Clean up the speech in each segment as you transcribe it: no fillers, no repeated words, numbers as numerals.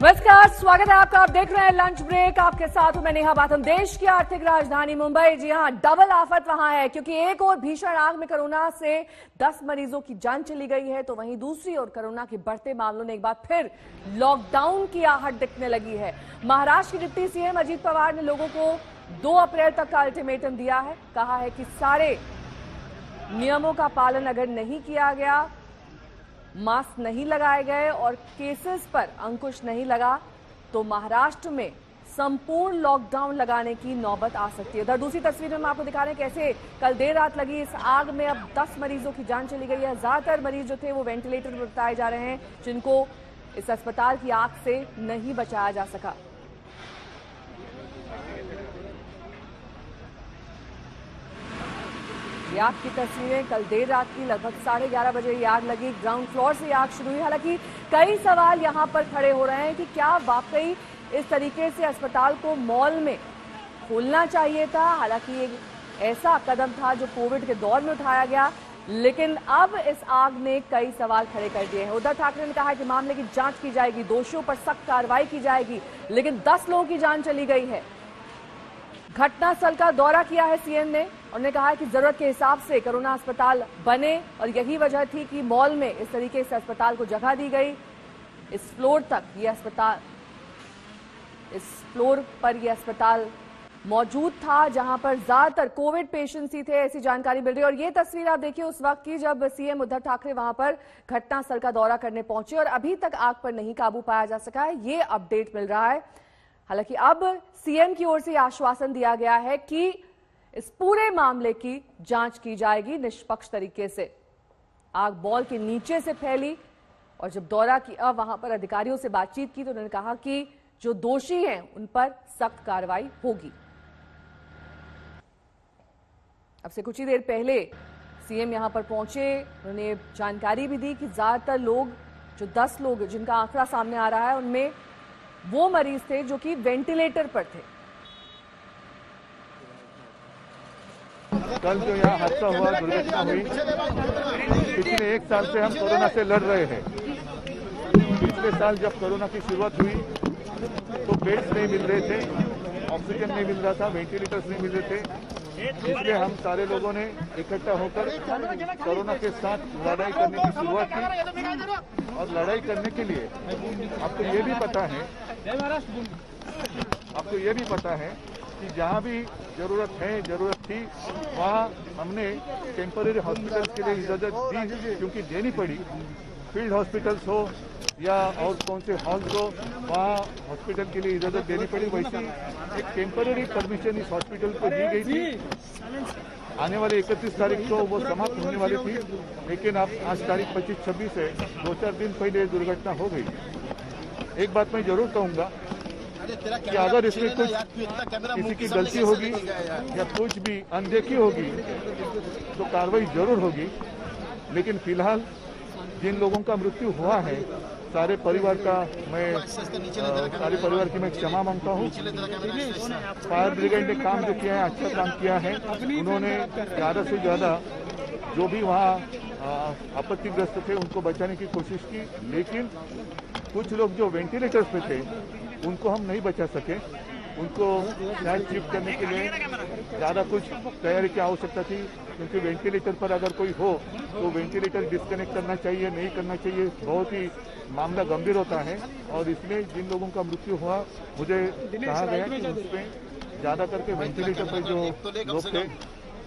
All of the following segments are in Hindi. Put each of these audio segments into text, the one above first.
नमस्कार, स्वागत है आपका। आप देख रहे हैं लंच ब्रेक। आपके साथ हूं मैं नेहा बाथम। देश की आर्थिक राजधानी मुंबई, जी हां, डबल आफत वहां है, क्योंकि एक और भीषण आग में कोरोना से 10 मरीजों की जान चली गई है, तो वहीं दूसरी ओर कोरोना के बढ़ते मामलों ने एक बार फिर लॉकडाउन की आहट दिखने लगी है। महाराष्ट्र के डिप्टी सीएम अजीत पवार ने लोगों को 2 अप्रैल तक का अल्टीमेटम दिया है। कहा है कि सारे नियमों का पालन अगर नहीं किया गया, मास्क नहीं लगाए गए और केसेस पर अंकुश नहीं लगा, तो महाराष्ट्र में संपूर्ण लॉकडाउन लगाने की नौबत आ सकती है। उधर दूसरी तस्वीर में हम आपको दिखा रहे हैं कैसे कल देर रात लगी इस आग में अब 10 मरीजों की जान चली गई है। ज्यादातर मरीज जो थे वो वेंटिलेटर पर बताए जा रहे हैं, जिनको इस अस्पताल की आग से नहीं बचाया जा सका। ये आग की तस्वीरें कल देर रात की लगभग 11:30 बजे ये आग लगी। ग्राउंड फ्लोर से आग शुरू हुई। हालांकि कई सवाल यहां पर खड़े हो रहे हैं कि क्या वाकई इस तरीके से अस्पताल को मॉल में खोलना चाहिए था। हालांकि ये ऐसा कदम था जो कोविड के दौर में उठाया गया, लेकिन अब इस आग ने कई सवाल खड़े कर दिए हैं। उद्धव ठाकरे ने कहा है कि मामले की जांच की जाएगी, दोषियों पर सख्त कार्रवाई की जाएगी, लेकिन 10 लोगों की जान चली गई है। घटनास्थल का दौरा किया है सीएम ने। उन्होंने कहा है कि जरूरत के हिसाब से कोरोना अस्पताल बने, और यही वजह थी कि मॉल में इस तरीके से अस्पताल को जगह दी गई। इस फ्लोर पर यह अस्पताल मौजूद था, जहां पर ज्यादातर कोविड पेशेंट्स ही थे, ऐसी जानकारी मिल रही है। और ये तस्वीर आप देखिए उस वक्त की जब सीएम उद्धव ठाकरे वहां पर घटनास्थल का दौरा करने पहुंचे, और अभी तक आग पर नहीं काबू पाया जा सका है, ये अपडेट मिल रहा है। हालांकि अब सीएम की ओर से आश्वासन दिया गया है कि इस पूरे मामले की जांच की जाएगी निष्पक्ष तरीके से। आग मॉल के नीचे से फैली, और जब दौरा किया वहां पर अधिकारियों से बातचीत की तो उन्होंने कहा कि जो दोषी हैं उन पर सख्त कार्रवाई होगी। अब से कुछ ही देर पहले सीएम यहां पर पहुंचे। उन्होंने जानकारी भी दी कि ज्यादातर लोग, जो 10 लोग जिनका आंकड़ा सामने आ रहा है, उनमें वो मरीज थे जो कि वेंटिलेटर पर थे। कल जो यहाँ हादसा हुआ, दुर्घटना हुई, पिछले 1 साल से हम कोरोना से लड़ रहे हैं। पिछले साल जब कोरोना की शुरुआत हुई तो बेड्स नहीं मिल रहे थे, ऑक्सीजन नहीं मिल रहा था, वेंटिलेटर्स नहीं मिल रहे थे। इसलिए हम सारे लोगों ने इकट्ठा होकर कोरोना के साथ लड़ाई करने की शुरुआत की। और लड़ाई करने के लिए आपको ये भी पता है कि जहाँ भी जरूरत थी वहाँ हमने टेम्पररी हॉस्पिटल्स के लिए इजाजत दी, क्योंकि देनी पड़ी। फील्ड हॉस्पिटल्स हो या और कौन से हॉल्स हो, वहाँ हॉस्पिटल के लिए इजाजत देनी पड़ी। वैसे एक टेम्पररी परमिशन इस हॉस्पिटल को दी गई थी। आने वाले 31 तारीख को वो समाप्त होने वाली थी, लेकिन अब आज तारीख 25-26 है, 2-4 दिन पहले दुर्घटना हो गई। एक बात मैं जरूर कहूँगा कि अगर इसमें कुछ किसी की गलती होगी या कुछ भी अनदेखी होगी तो कार्रवाई जरूर होगी। लेकिन फिलहाल जिन लोगों का मृत्यु हुआ है, सारे परिवार की मैं क्षमा मांगता हूँ। फायर ब्रिगेड ने काम जो किया है, अच्छा काम किया है। उन्होंने ज़्यादा से ज़्यादा जो भी वहाँ आपत्तिग्रस्त थे उनको बचाने की कोशिश की, लेकिन कुछ लोग जो वेंटिलेटर्स पे थे उनको हम नहीं बचा सके। उनको शायद शिफ्ट करने के लिए ज़्यादा कुछ तैयारी की आवश्यकता थी, क्योंकि वेंटिलेटर पर अगर कोई हो तो वेंटिलेटर डिस्कनेक्ट करना चाहिए, नहीं करना चाहिए, बहुत ही मामला गंभीर होता है। और इसमें जिन लोगों का मृत्यु हुआ, मुझे कहा गया कि उसमें ज़्यादा करके वेंटिलेटर पर जो लोग थे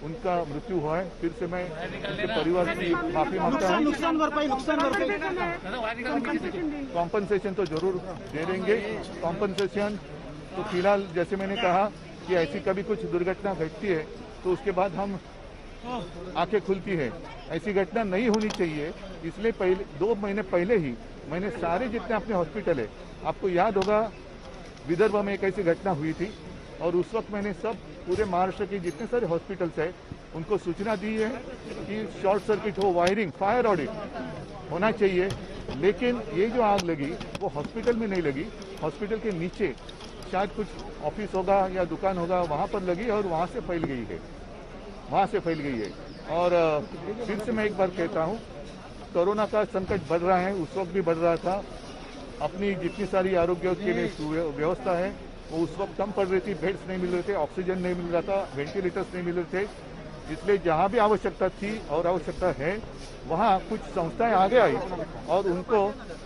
उनका मृत्यु हुआ है। फिर से मैं उनके परिवार की माफी मांगता हूँ। कॉम्पनसेशन तो जरूर दे देंगे। कॉम्पनसेशन तो फिलहाल जैसे मैंने कहा कि ऐसी कभी कुछ दुर्घटना घटती है तो उसके बाद हम आंखें खुलती है। ऐसी घटना नहीं होनी चाहिए, इसलिए 2 महीने पहले ही मैंने सारे जितने अपने हॉस्पिटल है, आपको याद होगा विदर्भ में एक ऐसी घटना हुई थी, और उस वक्त मैंने सब पूरे महाराष्ट्र के जितने सारे हॉस्पिटल्स है उनको सूचना दी है कि शॉर्ट सर्किट हो, वायरिंग, फायर ऑडिट होना चाहिए। लेकिन ये जो आग लगी वो हॉस्पिटल में नहीं लगी, हॉस्पिटल के नीचे शायद कुछ ऑफिस होगा या दुकान होगा, वहाँ पर लगी और वहाँ से फैल गई है। और फिर से मैं एक बार कहता हूँ, कोरोना का संकट बढ़ रहा है, उस वक्त भी बढ़ रहा था। अपनी जितनी सारी आरोग्य के लिए व्यवस्था है वो उस वक्त कम पड़ रही थी, बेड्स नहीं मिल रहे थे, ऑक्सीजन नहीं मिल रहा था, वेंटिलेटर्स नहीं मिल रहे थे। इसलिए जहां भी आवश्यकता थी और आवश्यकता है वहां कुछ संस्थाएं आगे आई और उनको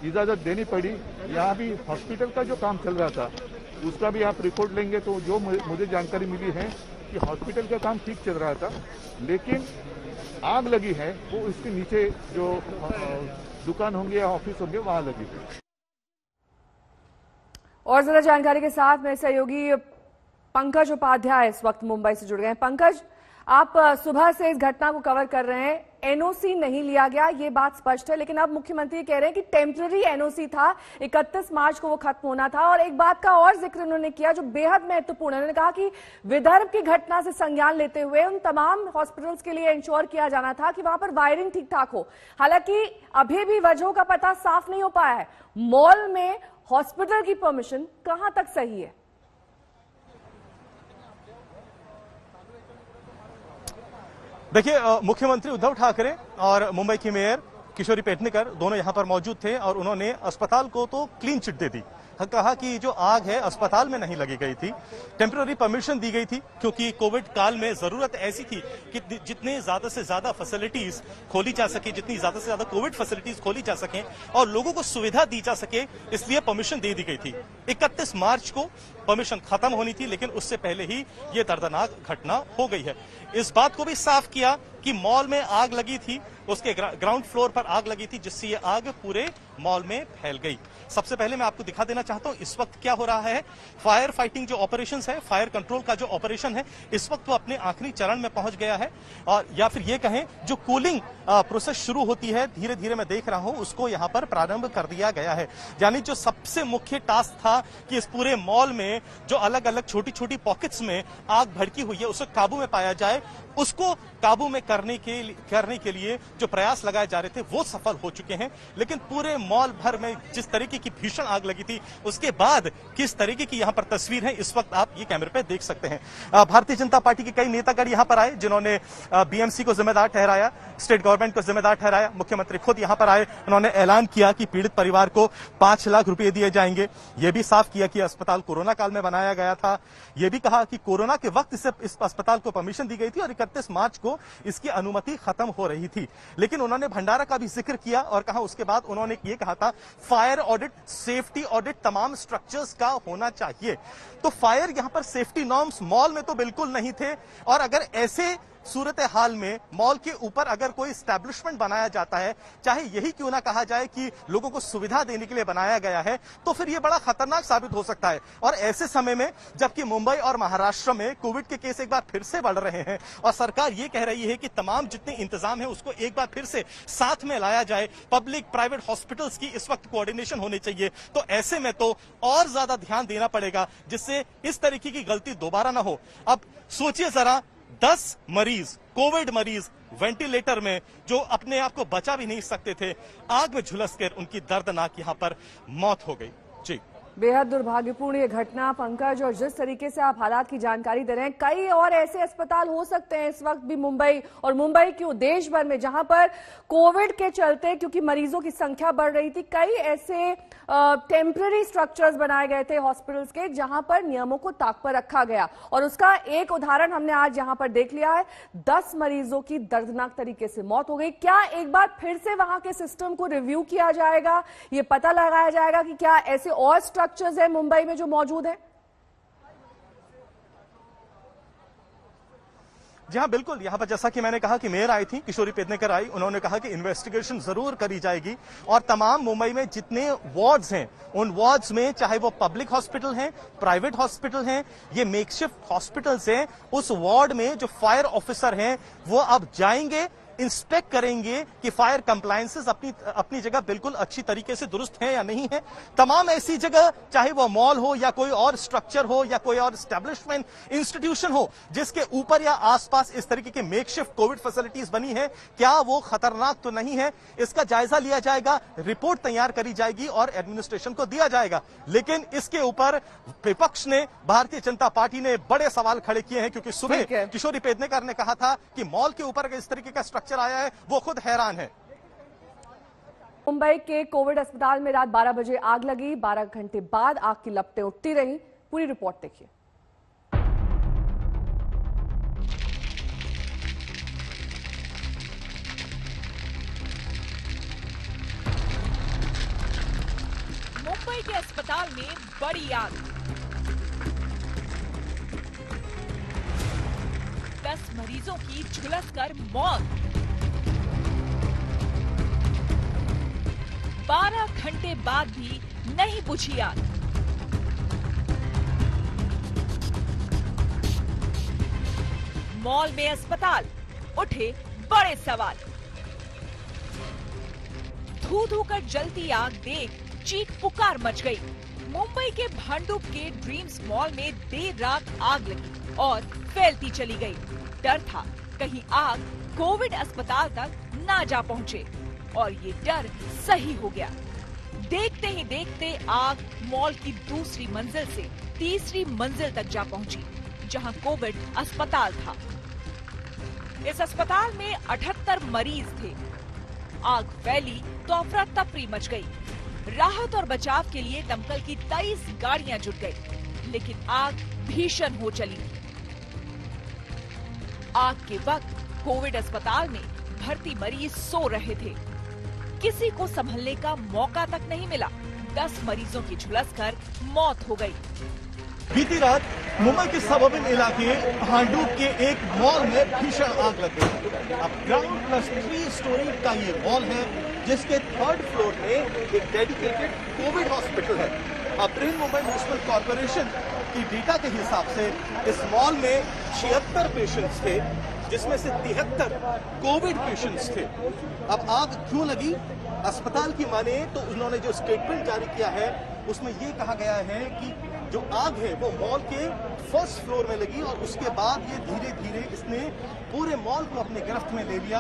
इजाजत देनी पड़ी। यहाँ भी हॉस्पिटल का जो काम चल रहा था उसका भी आप रिपोर्ट लेंगे तो जो मुझे जानकारी मिली है कि हॉस्पिटल का काम ठीक चल रहा था, लेकिन आग लगी है वो इसके नीचे जो दुकान होंगे या ऑफिस होंगे वहां लगी है। और ज्यादा जानकारी के साथ मेरे सहयोगी पंकज उपाध्याय इस वक्त मुंबई से जुड़ गए हैं। पंकज, आप सुबह से इस घटना को कवर कर रहे हैं। एनओसी नहीं लिया गया, ये बात स्पष्ट है, लेकिन अब मुख्यमंत्री कह रहे हैं कि टेम्पररी एनओसी था, 31 मार्च को वो खत्म होना था। और एक बात का और जिक्र उन्होंने किया जो बेहद महत्वपूर्ण है। उन्होंने कहा कि विदर्भ की घटना से संज्ञान लेते हुए उन तमाम हॉस्पिटल्स के लिए इंश्योर किया जाना था कि वहां पर वायरिंग ठीक ठाक हो। हालांकि अभी भी वजहों का पता साफ नहीं हो पाया है। मॉल में हॉस्पिटल की परमिशन कहां तक सही है? देखिए, मुख्यमंत्री उद्धव ठाकरे और मुंबई की मेयर किशोरी पेडनेकर दोनों यहां पर मौजूद थे और उन्होंने अस्पताल को तो क्लीन चिट दे दी। कहा कि जो आग है अस्पताल में नहीं लगी गई थी, टेम्पररी परमिशन दी गई थी क्योंकि कोविड काल में जरूरत ऐसी थी कि जितने ज्यादा से ज्यादा फैसिलिटीज खोली जा सके, जितनी ज्यादा से ज्यादा कोविड फैसिलिटीज खोली जा सके और लोगों को सुविधा दी जा सके, इसलिए परमिशन दे दी गई थी। 31 मार्च को परमिशन खत्म होनी थी, लेकिन उससे पहले ही ये दर्दनाक घटना हो गई है। इस बात को भी साफ किया कि मॉल में आग लगी थी, उसके ग्राउंड फ्लोर पर आग लगी थी, जिससे ये आग पूरे मॉल में फैल गई। सबसे पहले मैं आपको दिखा देना चाहता हूं इस वक्त क्या हो रहा है। फायर फाइटिंग जो ऑपरेशंस है, फायर कंट्रोल का जो ऑपरेशन है, इस वक्त वो अपने आखिरी चरण में पहुंच गया है। और या फिर ये कहें जो कूलिंग प्रोसेस शुरू होती है, धीरे धीरे मैं देख रहा हूं उसको यहां पर प्रारंभ कर दिया गया है। यानी जो सबसे मुख्य टास्क था कि इस पूरे मॉल में जो अलग अलग छोटी छोटी पॉकेट्स में आग भड़की हुई है उसे काबू में पाया जाए, उसको काबू में करने के लिए जो प्रयास लगाए जा रहे थे वो सफल हो चुके हैं। लेकिन पूरे मॉल भर में जिस तरीके की भीषण आग लगी थी उसके बाद किस तरीके की यहां पर तस्वीर है इस वक्त आप ये कैमरे पे देख सकते हैं। भारतीय जनता पार्टी के कई नेतागण यहां पर आए जिन्होंने बीएमसी को जिम्मेदार ठहराया, स्टेट गवर्नमेंट को जिम्मेदार ठहराया। मुख्यमंत्री खुद यहां पर आए, उन्होंने ऐलान किया कि पीड़ित परिवार को 5 लाख रुपए दिए जाएंगे। यह भी साफ किया कि अस्पताल कोरोना काल में बनाया गया था। यह भी कहा कि कोरोना के वक्त इस अस्पताल को परमिशन दी गई थी और 31 मार्च को इसकी अनुमति खत्म हो रही थी। लेकिन उन्होंने भंडारा का भी जिक्र किया और कहा उसके बाद उन्होंने ये कहा था फायर ऑडिट, सेफ्टी ऑडिट तमाम स्ट्रक्चर्स का होना चाहिए। तो फायर यहां पर सेफ्टी नॉर्म्स मॉल में तो बिल्कुल नहीं थे और अगर ऐसे सूरत हाल में मॉल के ऊपर अगर कोई एस्टैब्लिशमेंट बनाया जाता है, चाहे यही क्यों ना कहा जाए कि लोगों को सुविधा देने के लिए बनाया गया है, तो फिर यह बड़ा खतरनाक साबित हो सकता है। और ऐसे समय में जबकि मुंबई और महाराष्ट्र में कोविड के केस एक बार फिर से बढ़ रहे हैं और सरकार ये कह रही है कि तमाम जितने इंतजाम है उसको एक बार फिर से साथ में लाया जाए, पब्लिक प्राइवेट हॉस्पिटल्स की इस वक्त कोऑर्डिनेशन होनी चाहिए, तो ऐसे में तो और ज्यादा ध्यान देना पड़ेगा जिससे इस तरीके की गलती दोबारा ना हो। अब सोचिए जरा, 10 मरीज, कोविड मरीज वेंटिलेटर में जो अपने आप को बचा भी नहीं सकते थे, आग में झुलसकर उनकी दर्दनाक यहां पर मौत हो गई। जी, बेहद दुर्भाग्यपूर्ण ये घटना पंकज, और जिस तरीके से आप हालात की जानकारी दे रहे हैं, कई और ऐसे अस्पताल हो सकते हैं इस वक्त भी मुंबई और मुंबई क्यों देश भर में जहां पर कोविड के चलते क्योंकि मरीजों की संख्या बढ़ रही थी, कई ऐसे टेम्पररी स्ट्रक्चर्स बनाए गए थे हॉस्पिटल्स के जहां पर नियमों को ताक पर रखा गया। और उसका एक उदाहरण हमने आज यहां पर देख लिया है, 10 मरीजों की दर्दनाक तरीके से मौत हो गई। क्या एक बार फिर से वहां के सिस्टम को रिव्यू किया जाएगा, ये पता लगाया जाएगा कि क्या ऐसे और स्ट्रक्चर्स है मुंबई में जो मौजूद है? जी हाँ, बिल्कुल। यहाँ पर जैसा कि मैंने कहा कि मेयर आई थी, किशोरी पेडनेकर आई, उन्होंने कहा कि इन्वेस्टिगेशन जरूर करी जाएगी और तमाम मुंबई में जितने वार्ड्स हैं उन वार्ड्स में चाहे वो पब्लिक हॉस्पिटल हैं, प्राइवेट हॉस्पिटल हैं, ये मेकशिफ्ट हॉस्पिटल्स हैं, उस वार्ड में जो फायर ऑफिसर हैं वो अब जाएंगे, इंस्पेक्ट करेंगे कि फायर कंप्लायंसेस अपनी जगह बिल्कुल अच्छी तरीके से दुरुस्त है या नहीं है। तमाम ऐसी जगह, चाहे वो मॉल हो या कोई और स्ट्रक्चर हो या कोई और एस्टेब्लिशमेंट इंस्टीट्यूशन हो जिसके ऊपर या आसपास इस तरीके के मेकशिफ्ट कोविड फैसिलिटीज बनी है, क्या वो खतरनाक तो नहीं है, इसका जायजा लिया जाएगा, रिपोर्ट तैयार करी जाएगी और एडमिनिस्ट्रेशन को दिया जाएगा। लेकिन इसके ऊपर विपक्ष ने, भारतीय जनता पार्टी ने बड़े सवाल खड़े किए हैं क्योंकि सुबह किशोरी पेडनेकर ने कहा था कि मॉल के ऊपर इस तरीके का स्ट्रक्चर आया है, वो खुद हैरान है। मुंबई के कोविड अस्पताल में रात 12 बजे आग लगी। 12 घंटे बाद आग की लपटें उठती रहीं। पूरी रिपोर्ट देखिए। मुंबई के अस्पताल में बड़ी आग। 10 मरीजों की झुलसकर मौत। 12 घंटे बाद भी नहीं बुझी आग। मॉल में अस्पताल, उठे बड़े सवाल। धू धू कर जलती आग देख चीख पुकार मच गई। मुंबई के भांडुप के ड्रीम्स मॉल में देर रात आग लगी और फैलती चली गई। डर था कहीं आग कोविड अस्पताल तक ना जा पहुंचे, और ये डर सही हो गया। देखते ही देखते आग मॉल की दूसरी मंजिल से तीसरी मंजिल तक जा पहुंची, जहां कोविड अस्पताल था। इस अस्पताल में 78 मरीज थे। आग फैली तो अफरा तफरी मच गई। राहत और बचाव के लिए दमकल की 23 गाड़ियां जुट गई, लेकिन आग भीषण हो चली। आग के वक्त कोविड अस्पताल में भर्ती मरीज सो रहे थे। किसी को संभलने का मौका तक नहीं मिला। 10 मरीजों की झुलसकर मौत हो गई। बीती रात मुंबई के सबअर्बन इलाके भांडुप के एक मॉल में भीषण आग लग गई। अब ग्राउंड प्लस 3 स्टोरी का ये मॉल है, जिसके 3rd फ्लोर में एक डेडिकेटेड कोविड हॉस्पिटल है। अब बृहन मुंबई म्युनिसिपल कॉर्पोरेशन की डेटा के हिसाब से इस मॉल में 76 पेशेंट्स थे, जिसमें से 73 कोविड पेशेंट्स थे। अब आग क्यों लगी? अस्पताल की माने तो उन्होंने जो स्टेटमेंट जारी किया है उसमें ये कहा गया है कि जो आग है वो मॉल के 1st फ्लोर में लगी और उसके बाद ये धीरे धीरे इसने पूरे मॉल को अपने गिरफ्त में ले लिया।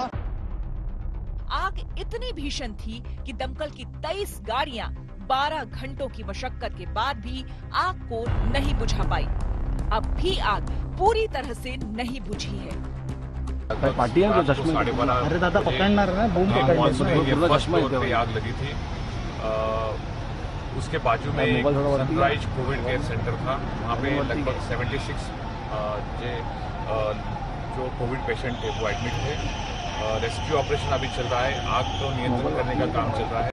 आग इतनी भीषण थी कि दमकल की 23 गाड़ियां 12 घंटों की मशक्कत के बाद भी आग को नहीं बुझा पाई। अब भी आग पूरी तरह से नहीं बुझी है। पार्टी है जो चश्मे अरे दादा पकड़ना रहा है बूम के फर्स्ट फ्लोर पे आग लगी थी। उसके बाजू में एक सनराइज कोविड केयर सेंटर था। वहाँ पे लगभग 76 जो कोविड पेशेंट थे वो एडमिट थे। रेस्क्यू ऑपरेशन अभी चल रहा है। आग को नियंत्रण करने का काम चल रहा है।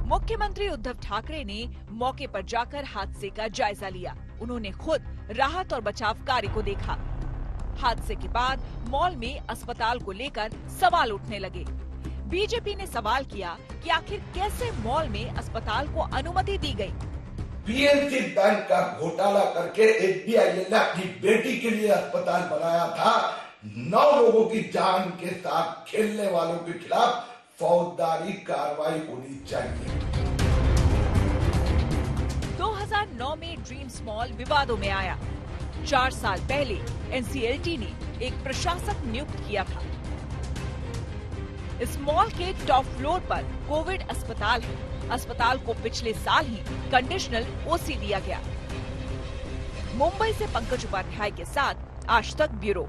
मुख्यमंत्री उद्धव ठाकरे ने मौके पर जाकर हादसे का जायजा लिया। उन्होंने खुद राहत और बचाव कार्य को देखा। हादसे के बाद मॉल में अस्पताल को लेकर सवाल उठने लगे। बीजेपी ने सवाल किया कि आखिर कैसे मॉल में अस्पताल को अनुमति दी गई। पीएनसी बैंक का घोटाला करके एसबीआई ने अपनी बेटी के लिए अस्पताल बनाया था। 9 लोगों की जान के साथ खेलने वालों के खिलाफ फौजदारी कार्रवाई होनी चाहिए। 2009 में ड्रीम्स मॉल विवादों में आया। 4 साल पहले एनसीएलटी ने एक प्रशासक नियुक्त किया था। इस मॉल के टॉप फ्लोर पर कोविड अस्पताल है। अस्पताल को पिछले साल ही कंडीशनल ओसी दिया गया। मुंबई से पंकज उपाध्याय के साथ आज तक ब्यूरो।